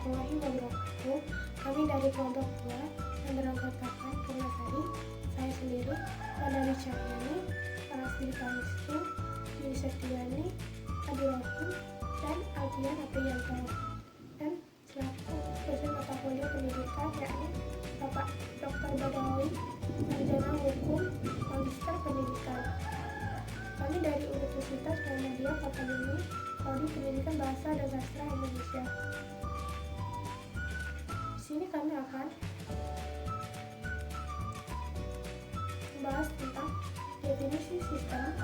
warahmatullahi wabarakatuh. Kami dari kelompok 2 yang beranggotakan Purwasari, saya sendiri, Madani Cahyani, Rasmi Kamistu, Dwi Septiani, Adi Rohim, dan Alfian Apriyanto. Dan selaku dosen mata kuliah pendidikan yakni Bapak Dr. Badawi, Sarjana Hukum, Magister Pendidikan. Kami dari Universitas Muhammadiyah Kota Bumi, Prodi Pendidikan Bahasa dan Sastra Indonesia. Di sini kami akan membahas tentang definisi sistem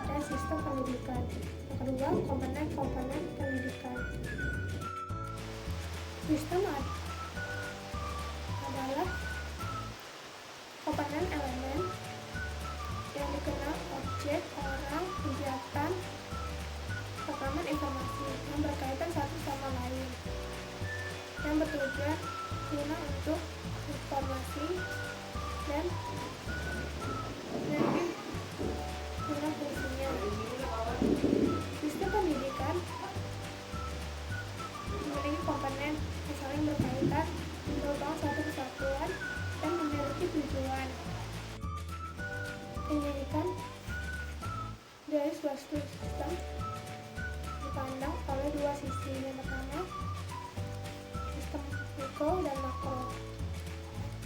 dan sistem pendidikan. Yang kedua, komponen-komponen pendidikan. Sistem adalah komponen elemen yang dikenal objek, orang, kegiatan, rekaman informasi yang berkaitan satu sama lain, yang bertujuan guna untuk informasi dan lebih guna fungsinya. Sistem pendidikan memiliki komponen yang saling berkaitan, merupakan satu kesatuan dan memiliki tujuan. Pendidikan dari suatu sistem dipandang oleh dua sisi. Yang pertama, sistem mikro dan makro.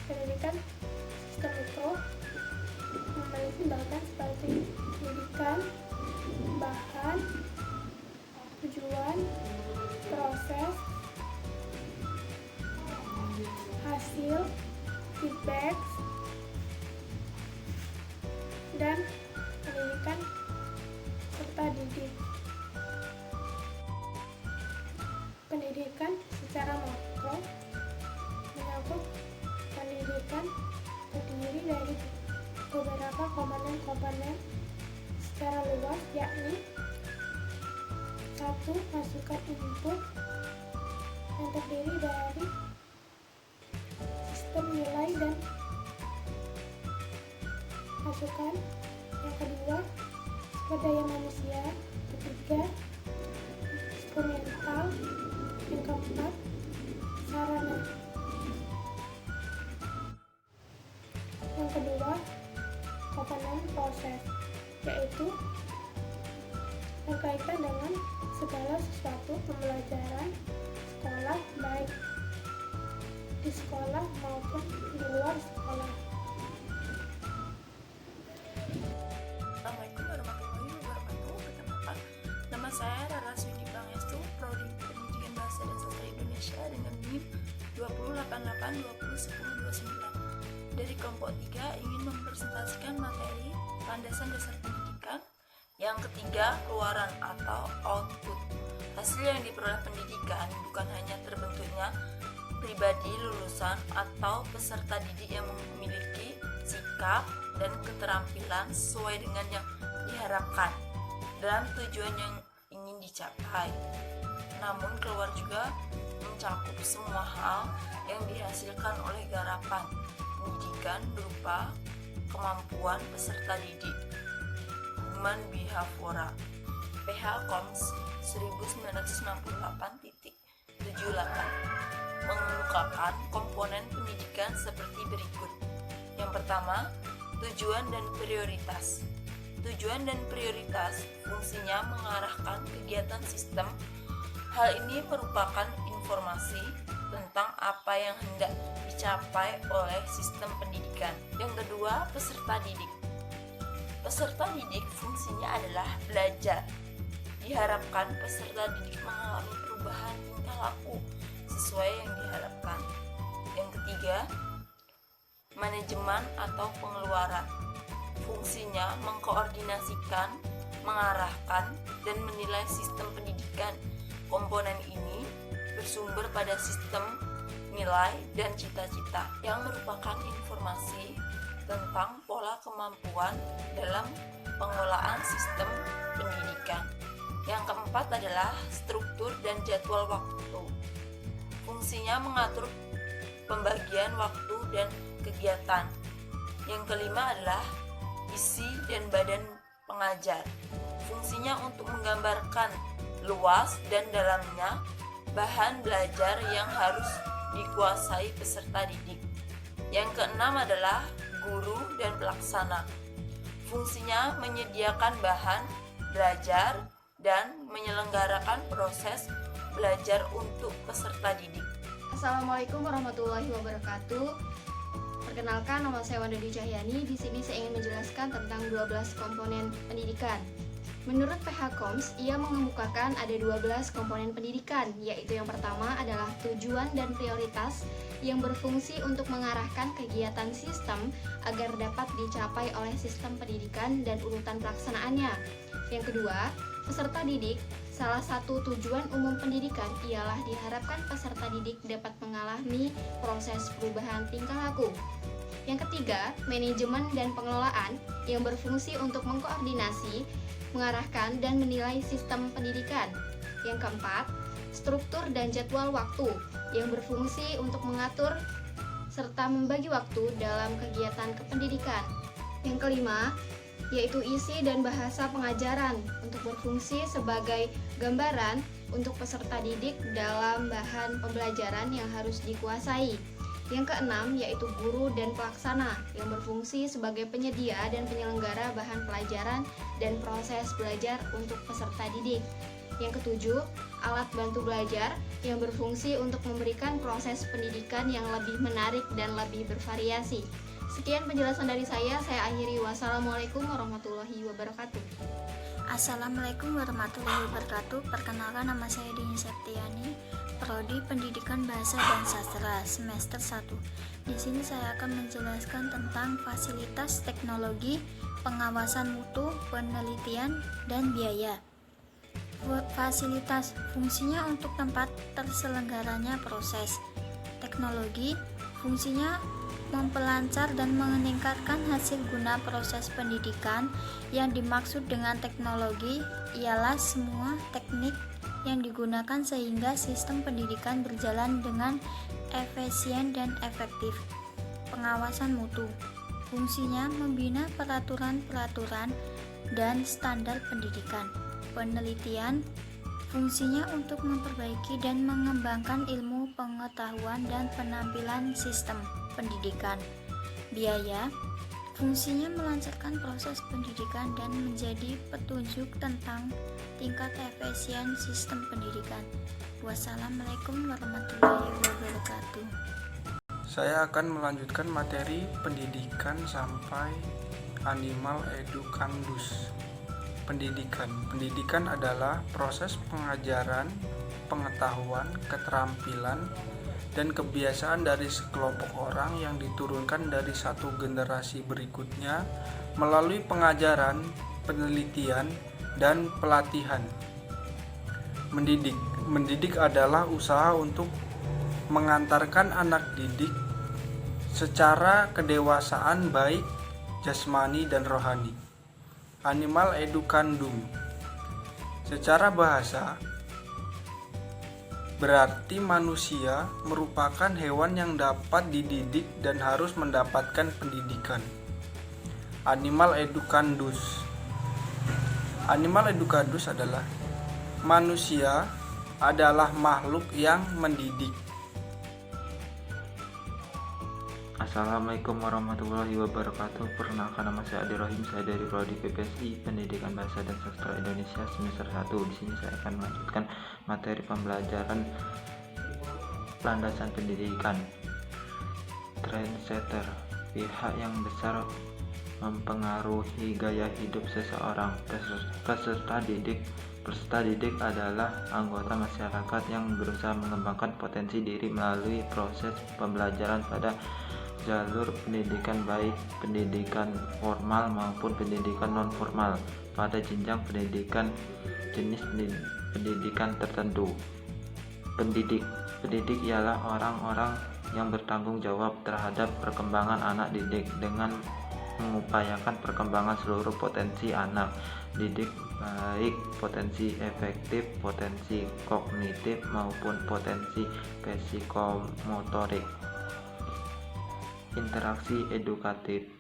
Pendidikan sistem mikro memiliki bagian seperti pendidikan, bahan, tujuan, proses, hasil, feedback, dan pendidikan serta didik. Pendidikan secara makro menyangkut pendidikan terdiri dari beberapa komponen secara luas, yakni satu, masukan input yang terdiri dari sistem nilai dan masukan. Yang kedua, sumber daya manusia. Ketiga, instrumental. Yang keempat, sarana. Yang kedua, komponen proses, yaitu berkaitan dengan segala sesuatu pembelajaran sekolah, baik di sekolah maupun di luar sekolah. Assalamualaikum warahmatullahi wabarakatuh. Perkenalkan, nama saya Rara Swidi Pangestu, Prodi Pendidikan Bahasa dan Sastra Indonesia dengan NIM 208821029. Dari kelompok 3 ingin mempresentasikan materi landasan dasar pendidikan. Yang ketiga, keluaran atau output. Hasil yang diperoleh pendidikan bukan hanya terbentuknya pribadi lulusan atau peserta didik yang memiliki sikap dan keterampilan sesuai dengan yang diharapkan dan tujuan yang ingin dicapai. Namun keluar juga mencakup semua hal yang dihasilkan oleh garapan pendidikan berupa kemampuan peserta didik. Human Behaviora PH Koms 1968.78 mengemukakan komponen pendidikan seperti berikut. Yang pertama, tujuan dan prioritas. Tujuan dan prioritas fungsinya mengarahkan kegiatan sistem. Hal ini merupakan informasi tentang apa yang hendak dicapai oleh sistem pendidikan. Yang kedua, peserta didik. Peserta didik fungsinya adalah belajar. Diharapkan peserta didik mengalami perubahan tingkah laku sesuai yang diharapkan. Yang ketiga, manajemen atau pengeluaran. Fungsinya mengkoordinasikan, mengarahkan, dan menilai sistem pendidikan. Komponen ini bersumber pada sistem nilai dan cita-cita yang merupakan informasi tentang pola kemampuan dalam pengelolaan sistem pendidikan. Yang keempat adalah struktur dan jadwal waktu. Fungsinya mengatur pembagian waktu dan kegiatan. Yang kelima adalah isi dan badan pengajar. Fungsinya untuk menggambarkan luas dan dalamnya bahan belajar yang harus dikuasai peserta didik. Yang keenam adalah guru dan pelaksana. Fungsinya menyediakan bahan belajar dan menyelenggarakan proses belajar untuk peserta didik. Assalamualaikum warahmatullahi wabarakatuh. Perkenalkan, nama saya Wandani Cahyani. Di sini saya ingin menjelaskan tentang 12 komponen pendidikan. Menurut PHKOMS, ia mengemukakan ada 12 komponen pendidikan, yaitu yang pertama adalah tujuan dan prioritas yang berfungsi untuk mengarahkan kegiatan sistem agar dapat dicapai oleh sistem pendidikan dan urutan pelaksanaannya. Yang kedua, peserta didik. Salah satu tujuan umum pendidikan ialah diharapkan peserta didik dapat mengalami proses perubahan tingkah laku. Yang ketiga, manajemen dan pengelolaan yang berfungsi untuk mengkoordinasi, mengarahkan, dan menilai sistem pendidikan. Yang keempat, struktur dan jadwal waktu yang berfungsi untuk mengatur serta membagi waktu dalam kegiatan kependidikan. Yang kelima, yaitu isi dan bahasa pengajaran untuk berfungsi sebagai gambaran untuk peserta didik dalam bahan pembelajaran yang harus dikuasai. Yang keenam, yaitu guru dan pelaksana yang berfungsi sebagai penyedia dan penyelenggara bahan pelajaran dan proses belajar untuk peserta didik. Yang ketujuh, alat bantu belajar yang berfungsi untuk memberikan proses pendidikan yang lebih menarik dan lebih bervariasi. Sekian penjelasan dari saya akhiri. Wassalamualaikum warahmatullahi wabarakatuh. Assalamualaikum warahmatullahi wabarakatuh. Perkenalkan, nama saya Dini Septiani, Prodi Pendidikan Bahasa dan Sastra semester 1. Di sini saya akan menjelaskan tentang fasilitas teknologi, pengawasan mutu, penelitian, dan biaya. Fasilitas fungsinya untuk tempat terselenggaranya proses. Teknologi fungsinya memperlancar dan meningkatkan hasil guna proses pendidikan. Yang dimaksud dengan teknologi ialah semua teknik yang digunakan sehingga sistem pendidikan berjalan dengan efisien dan efektif. Pengawasan mutu fungsinya membina peraturan-peraturan dan standar pendidikan. Penelitian fungsinya untuk memperbaiki dan mengembangkan ilmu pengetahuan dan penampilan sistem pendidikan. Biaya fungsinya melancarkan proses pendidikan dan menjadi petunjuk tentang tingkat efisien sistem pendidikan. Wassalamualaikum warahmatullahi wabarakatuh. Saya akan melanjutkan materi pendidikan sampai Animal Edukandus. Pendidikan adalah proses pengajaran, pengetahuan, keterampilan, dan kebiasaan dari sekelompok orang yang diturunkan dari satu generasi berikutnya melalui pengajaran, penelitian, dan pelatihan. Mendidik adalah usaha untuk mengantarkan anak didik secara kedewasaan baik jasmani dan rohani. Animal Educandum secara bahasa berarti manusia merupakan hewan yang dapat dididik dan harus mendapatkan pendidikan. Animal Educandus adalah manusia adalah makhluk yang mendidik. Assalamualaikum warahmatullahi wabarakatuh. Perkenalkan, nama saya Adi Rohim, saya dari Prodi PPSI Pendidikan Bahasa dan Sastra Indonesia semester 1. Di sini saya akan melanjutkan materi pembelajaran landasan pendidikan. Trendsetter, pihak yang besar mempengaruhi gaya hidup seseorang. Peserta didik adalah anggota masyarakat yang berusaha mengembangkan potensi diri melalui proses pembelajaran pada jalur pendidikan, baik pendidikan formal maupun pendidikan non formal, pada jenjang pendidikan jenis pendidikan tertentu. Pendidik ialah orang-orang yang bertanggung jawab terhadap perkembangan anak didik dengan mengupayakan perkembangan seluruh potensi anak didik, baik potensi efektif, potensi kognitif maupun potensi psikomotorik. Interaksi edukatif,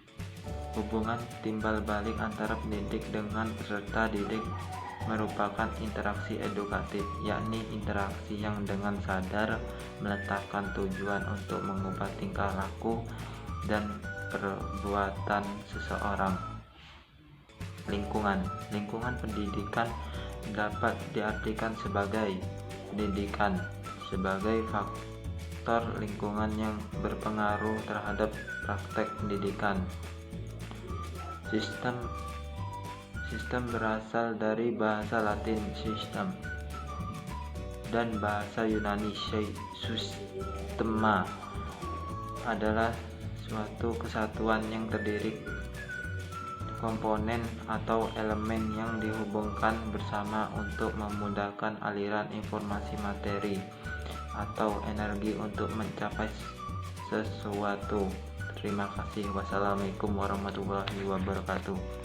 hubungan timbal balik antara pendidik dengan peserta didik merupakan interaksi edukatif, yakni interaksi yang dengan sadar meletakkan tujuan untuk mengubah tingkah laku dan perbuatan seseorang. Lingkungan pendidikan dapat diartikan sebagai pendidikan sebagai faktor lingkungan yang berpengaruh terhadap praktek pendidikan. Sistem berasal dari bahasa Latin system dan bahasa Yunani systema, adalah suatu kesatuan yang terdiri komponen atau elemen yang dihubungkan bersama untuk memudahkan aliran informasi materi atau energi untuk mencapai sesuatu. Terima kasih. Wassalamualaikum warahmatullahi wabarakatuh.